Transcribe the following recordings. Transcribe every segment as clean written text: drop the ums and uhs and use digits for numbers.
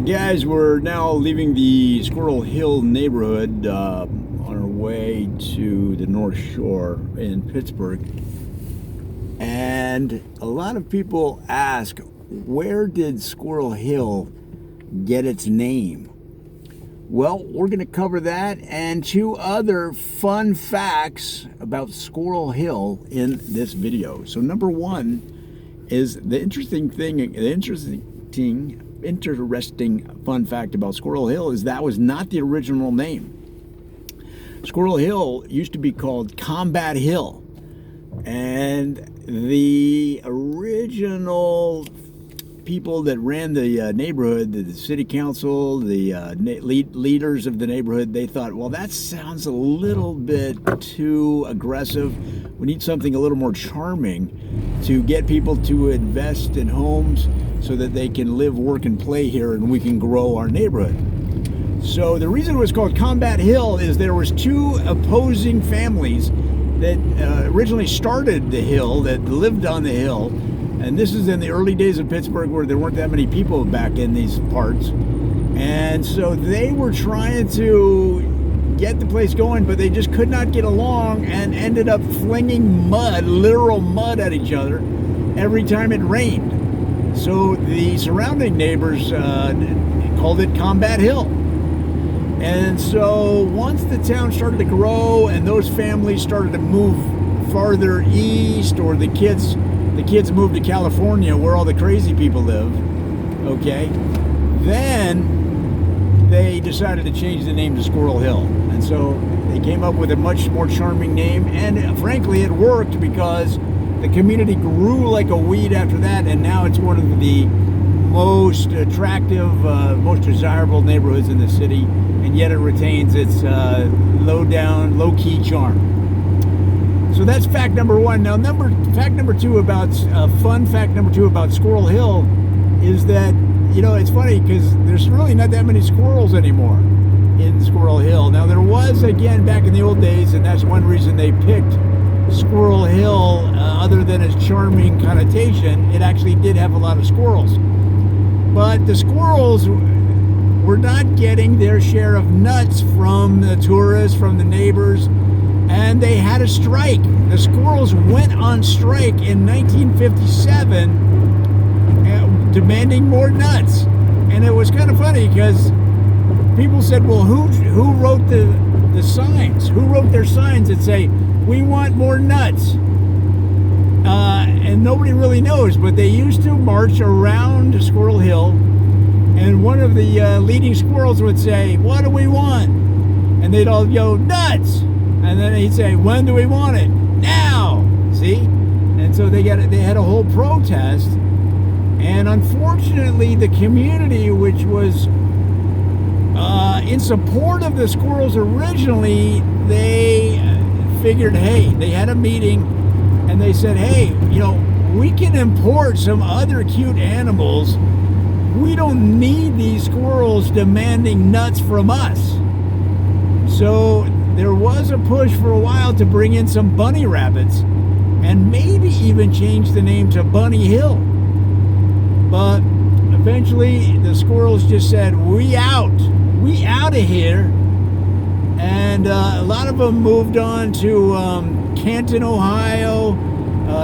Guys, we're now leaving the Squirrel Hill neighborhood on our way to the North Shore in Pittsburgh. And a lot of people ask, where did Squirrel Hill get its name? Well, we're going to cover that and two other fun facts about Squirrel Hill in this video. So number one is the interesting fun fact about Squirrel Hill is that was not the original name. Squirrel Hill used to be called Combat Hill, and the original people that ran the neighborhood, the city council, the leaders of the neighborhood, they thought, well, that sounds a little bit too aggressive. We need something a little more charming to get people to invest in homes so that they can live, work, and play here, and we can grow our neighborhood. So the reason it was called Combat Hill is there was two opposing families that originally started the hill, that lived on the hill. And this is in the early days of Pittsburgh where there weren't that many people back in these parts. And so they were trying to get the place going, but they just could not get along and ended up flinging mud, literal mud at each other every time it rained. So the surrounding neighbors called it Combat Hill. And so once the town started to grow and those families started to move farther east, or the kids moved to California where all the crazy people live, okay, then they decided to change the name to Squirrel Hill. And so they came up with a much more charming name, and frankly it worked because the community grew like a weed after that, and now it's one of the most attractive, most desirable neighborhoods in the city, and yet it retains its low-key charm. So that's fact number one. Now, fun fact number two about Squirrel Hill is that, it's funny because there's really not that many squirrels anymore in Squirrel Hill. Now, there was, again, back in the old days, and that's one reason they picked Squirrel Hill, other than its charming connotation, it actually did have a lot of squirrels. But the squirrels were not getting their share of nuts from the tourists, from the neighbors, and they had a strike. The squirrels went on strike in 1957, demanding more nuts. And it was kind of funny because people said, well, who wrote the signs? Who wrote their signs that say, we want more nuts? And nobody really knows, but they used to march around Squirrel Hill, and one of the leading squirrels would say, what do we want? And they'd all go, nuts! And then he'd say, when do we want it? Now! See? And so they had a whole protest, and unfortunately the community, which was in support of the squirrels originally, they figured, hey, they had a meeting, and they said, hey, we can import some other cute animals. We don't need these squirrels demanding nuts from us. So there was a push for a while to bring in some bunny rabbits and maybe even change the name to Bunny Hill. But eventually the squirrels just said, we out of here. And a lot of them moved on to Canton, Ohio,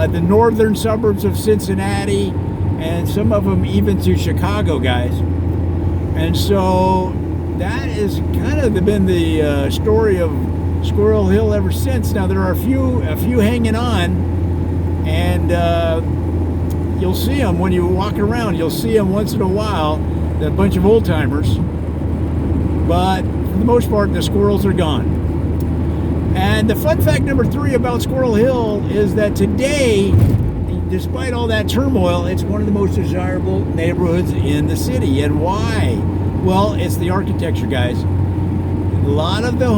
the northern suburbs of Cincinnati, and some of them even to Chicago, guys. And so that has kind of been the story of Squirrel Hill ever since. Now there are a few hanging on, and you'll see them when you walk around. You'll see them once in a while, a bunch of old timers. But for the most part, the squirrels are gone. And the fun fact number three about Squirrel Hill is that today, despite all that turmoil, it's one of the most desirable neighborhoods in the city. And why? Well, it's the architecture, guys. A lot of the